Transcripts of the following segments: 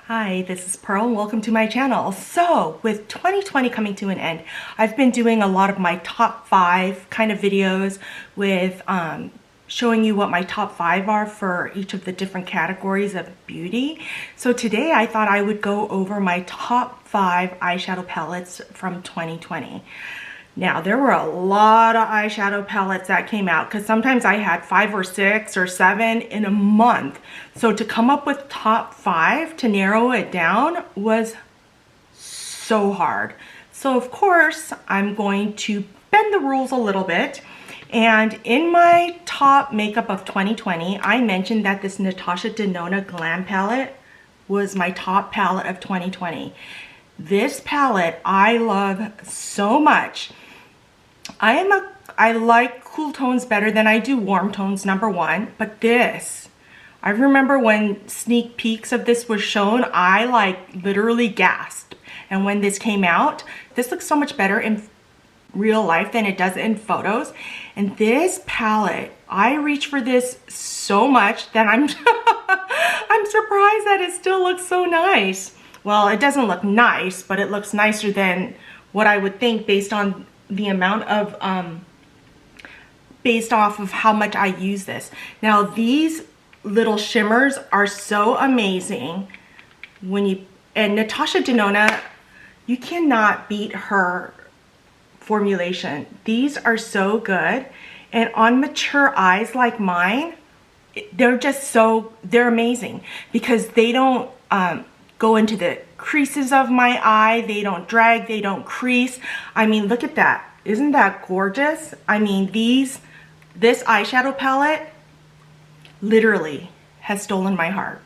Hi, this is Pearl and welcome to my channel. So with 2020 coming to an end, I've been doing a lot of my top 5 kind of videos with showing you what my top 5 are for each of the different categories of beauty. So today I thought I would go over my top 5 eyeshadow palettes from 2020. Now, there were a lot of eyeshadow palettes that came out because sometimes I had 5 or 6 or 7 in a month. So to come up with top 5 to narrow it down was so hard. So of course, I'm going to bend the rules a little bit. And in my top makeup of 2020, I mentioned that this Natasha Denona Glam palette was my top palette of 2020. This palette I love so much. I like cool tones better than I do warm tones, number one, but this, I remember when sneak peeks of this was shown, I like literally gasped. And when this came out, this looks so much better in real life than it does in photos. And this palette, I reach for this so much that I'm I'm surprised that it still looks so nice. Well, it doesn't look nice, but it looks nicer than what I would think based on the amount of based off of how much I use this. Now these little shimmers are so amazing and Natasha Denona, you cannot beat her formulation. These are so good, and on mature eyes like mine, they're amazing because they don't go into the creases of my eye. They don't drag, they don't crease. I mean, look at that. Isn't that gorgeous? I mean, this eyeshadow palette literally has stolen my heart.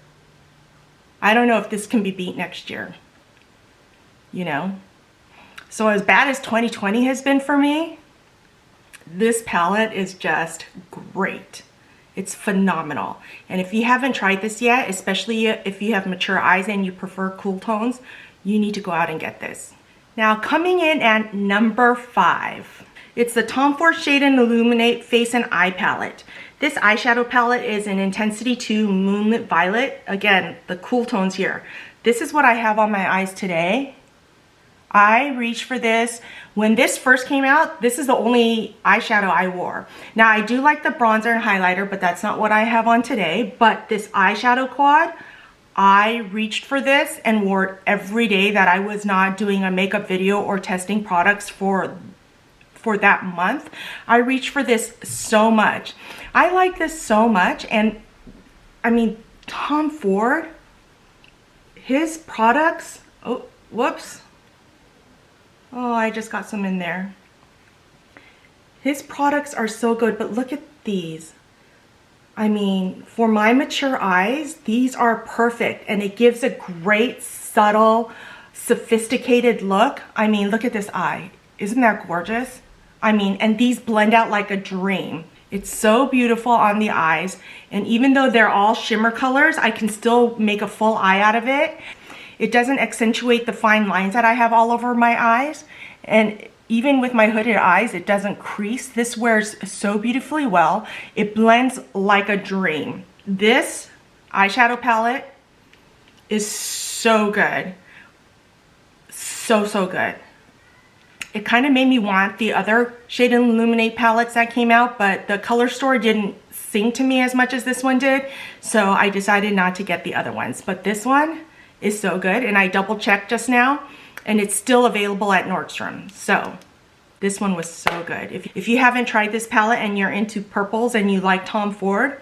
I don't know if this can be beat next year, you know? So as bad as 2020 has been for me, this palette is just great. It's phenomenal. And if you haven't tried this yet, especially if you have mature eyes and you prefer cool tones, you need to go out and get this. Now coming in at number 5, it's the Tom Ford Shade and Illuminate Face and Eye Palette. This eyeshadow palette is an Intensity 2 Moonlit Violet. Again, the cool tones here. This is what I have on my eyes today. I reached for this. When this first came out, this is the only eyeshadow I wore. Now I do like the bronzer and highlighter, but that's not what I have on today. But this eyeshadow quad, I reached for this and wore it every day that I was not doing a makeup video or testing products for that month. I reached for this so much. I like this so much, and I mean, Tom Ford, his products, oh, whoops. Oh, I just got some in there. His products are so good, but look at these. I mean, for my mature eyes, these are perfect, and it gives a great, subtle, sophisticated look. I mean, look at this eye. Isn't that gorgeous? I mean, and these blend out like a dream. It's so beautiful on the eyes, and even though they're all shimmer colors, I can still make a full eye out of it. It doesn't accentuate the fine lines that I have all over my eyes. And even with my hooded eyes, it doesn't crease. This wears so beautifully well. It blends like a dream. This eyeshadow palette is so good. So good. It kind of made me want the other Shade and Illuminate palettes that came out, but the color store didn't sing to me as much as this one did. So I decided not to get the other ones. But this one is so good, and I double checked just now, and it's still available at Nordstrom. So this one was so good. If you haven't tried this palette and you're into purples and you like Tom Ford,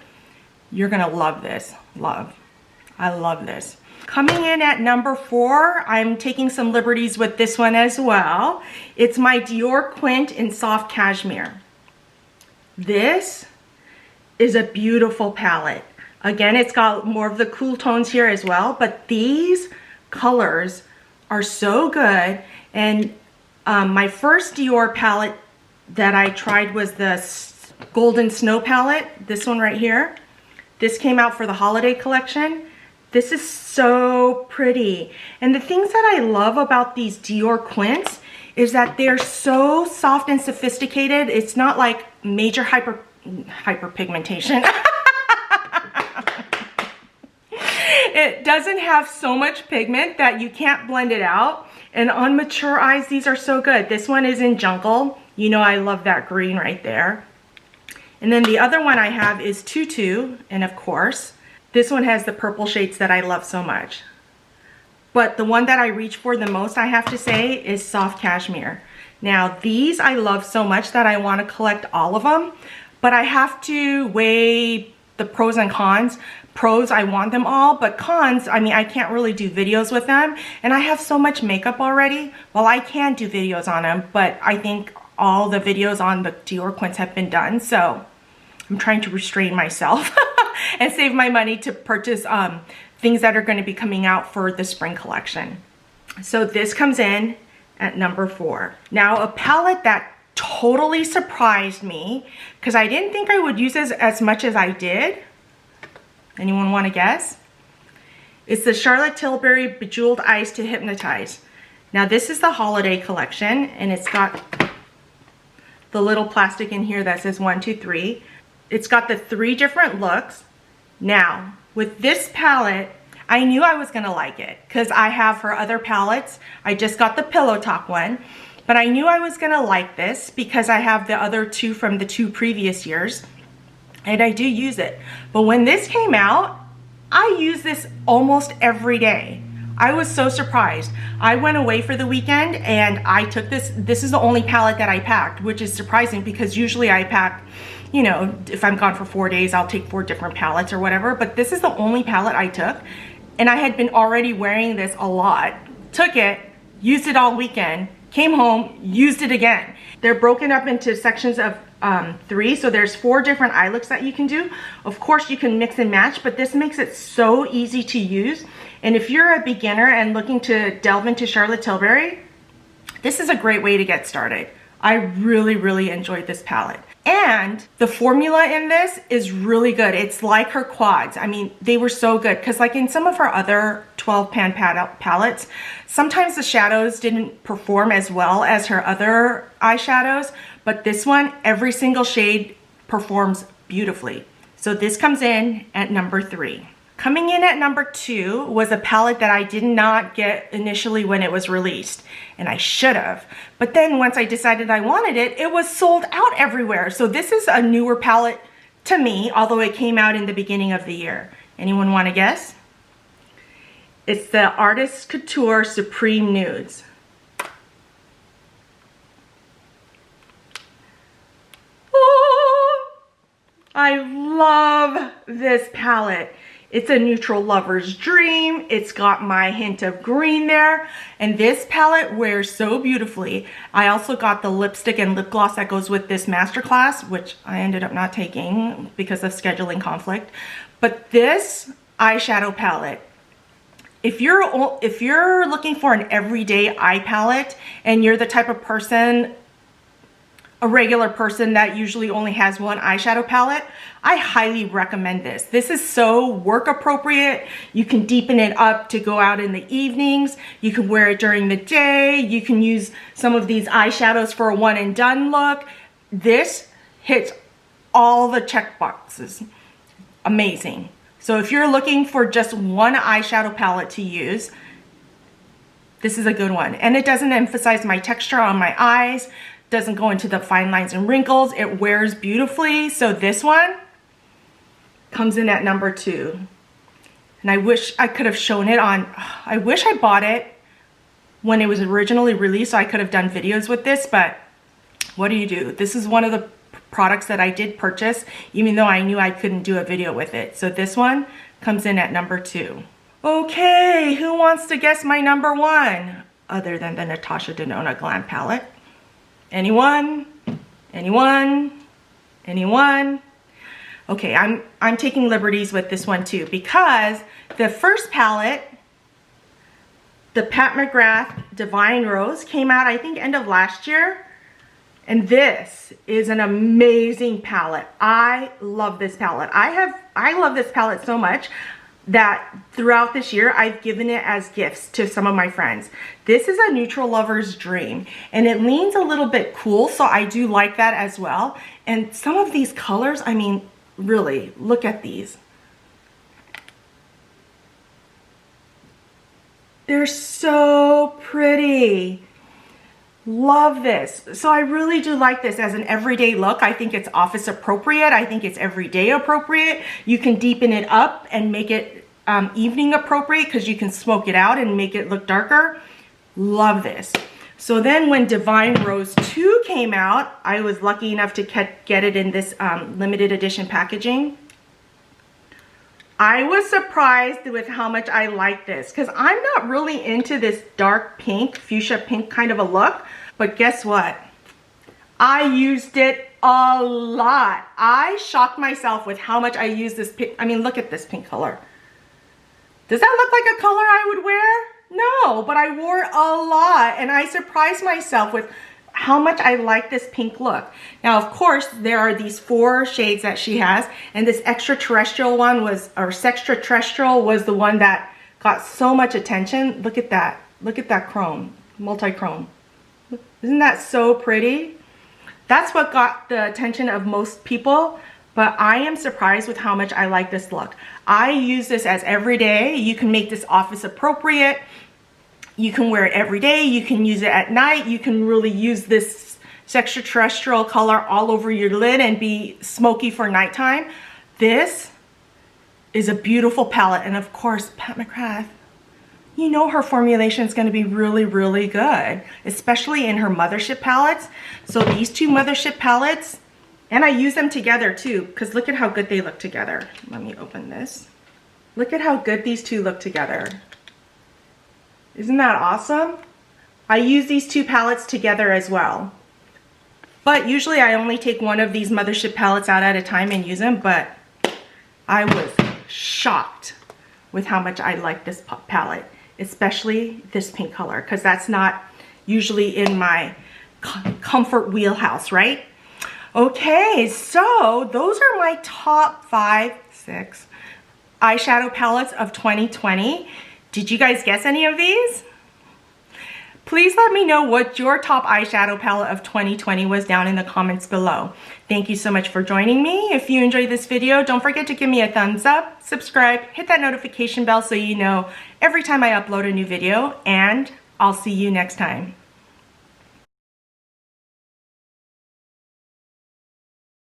you're gonna love this. I love this. Coming in at number 4, I'm taking some liberties with this one as well. It's my Dior Quint in Soft Cashmere. This is a beautiful palette. Again, it's got more of the cool tones here as well, but these colors are so good. And my first Dior palette that I tried was the Golden Snow palette, this one right here. This came out for the holiday collection. This is so pretty. And the things that I love about these Dior Quints is that they're so soft and sophisticated. It's not like major hyperpigmentation. It doesn't have so much pigment that you can't blend it out. And on mature eyes, these are so good. This one is in Jungle. You know I love that green right there. And then the other one I have is Tutu. And of course, this one has the purple shades that I love so much. But the one that I reach for the most, I have to say, is Soft Cashmere. Now, these I love so much that I want to collect all of them. But I have to weigh the pros and cons. Pros, I want them all, but cons, I mean, I can't really do videos with them. And I have so much makeup already. Well, I can do videos on them, but I think all the videos on the Dior Quints have been done. So I'm trying to restrain myself and save my money to purchase things that are going to be coming out for the spring collection. So this comes in at number 4. Now, a palette that totally surprised me because I didn't think I would use this as much as I did. Anyone want to guess? It's the Charlotte Tilbury Bejeweled Eyes to Hypnotize. Now this is the holiday collection and it's got the little plastic in here that says 1, 2, 3. It's got the 3 different looks. Now with this palette, I knew I was going to like it because I have her other palettes. I just got the Pillow Talk one, but I knew I was going to like this because I have the other 2 from the 2 previous years. And I do use it. But when this came out, I use this almost every day. I was so surprised. I went away for the weekend and I took this. This is the only palette that I packed, which is surprising because usually I pack, you know, if I'm gone for 4 days, I'll take 4 different palettes or whatever. But this is the only palette I took. And I had been already wearing this a lot. Took it, used it all weekend, came home, used it again. They're broken up into sections of 3, so there's 4 different eye looks that you can do. Of course you can mix and match, but this makes it so easy to use. And if you're a beginner and looking to delve into Charlotte Tilbury, this is a great way to get started. I really enjoyed this palette. And the formula in this is really good. It's like her quads. I mean, they were so good because like in some of her other 12 pan palettes, sometimes the shadows didn't perform as well as her other eyeshadows, but this one, every single shade performs beautifully. So this comes in at number 3. Coming in at number 2 was a palette that I did not get initially when it was released, and I should have. But then once I decided I wanted it, it was sold out everywhere. So this is a newer palette to me, although it came out in the beginning of the year. Anyone want to guess? It's the Artist Couture Supreme Nudes. Ooh, I love this palette. It's a neutral lover's dream. It's got my hint of green there. And this palette wears so beautifully. I also got the lipstick and lip gloss that goes with this masterclass, which I ended up not taking because of scheduling conflict. But this eyeshadow palette, if you're looking for an everyday eye palette and you're the type of person, a regular person that usually only has one eyeshadow palette, I highly recommend this. This is so work appropriate. You can deepen it up to go out in the evenings. You can wear it during the day. You can use some of these eyeshadows for a one and done look. This hits all the check boxes. Amazing. So if you're looking for just one eyeshadow palette to use, this is a good one. And it doesn't emphasize my texture on my eyes. Doesn't go into the fine lines and wrinkles. It wears beautifully. So this one comes in at number 2. And I wish I could have shown it on, I wish I bought it when it was originally released so I could have done videos with this, but what do you do? This is one of the products that I did purchase, even though I knew I couldn't do a video with it. So this one comes in at number 2. Okay, who wants to guess my number 1? Other than the Natasha Denona Glam Palette. Anyone? Anyone? Anyone? Okay, I'm taking liberties with this one too because the first palette, the Pat McGrath Divine Rose, came out I think end of last year. And this is an amazing palette. I love this palette. I love this palette so much that throughout this year I've given it as gifts to some of my friends. This is a neutral lover's dream and it leans a little bit cool, so I do like that as well. And some of these colors, I mean, really, look at these. They're so pretty. Love this. So I really do like this as an everyday look. I think it's office appropriate. I think it's everyday appropriate. You can deepen it up and make it evening appropriate because you can smoke it out and make it look darker. Love this. So then when Divine Rose 2 came out, I was lucky enough to get it in this limited edition packaging. I was surprised with how much I like this because I'm not really into this dark pink, fuchsia pink kind of a look. But guess what? I used it a lot. I shocked myself with how much I use this pink. I mean, look at this pink color. Does that look like a color I would wear? No, but I wore it a lot and I surprised myself with how much I like this pink look. Now, of course, there are these 4 shades that she has, and this extraterrestrial one was, or sextraterrestrial was the one that got so much attention. Look at that. Look at that chrome, multi-chrome. Isn't that so pretty? That's what got the attention of most people, but I am surprised with how much I like this look. I use this as everyday. You can make this office appropriate. You can wear it every day. You can use it at night. You can really use this extraterrestrial color all over your lid and be smoky for nighttime. This is a beautiful palette. And of course, Pat McGrath, you know her formulation is going to be really, really good, especially in her Mothership palettes. So these 2 Mothership palettes, and I use them together too, because look at how good they look together. Let me open this. Look at how good these 2 look together. Isn't that awesome? I use these 2 palettes together as well. But usually I only take one of these Mothership palettes out at a time and use them, but I was shocked with how much I like this palette, especially this pink color, because that's not usually in my comfort wheelhouse, right? Okay, so those are my top 6 eyeshadow palettes of 2020. Did you guys guess any of these? Please let me know what your top eyeshadow palette of 2020 was down in the comments below. Thank you so much for joining me. If you enjoyed this video, don't forget to give me a thumbs up, subscribe, hit that notification bell so you know every time I upload a new video, and I'll see you next time.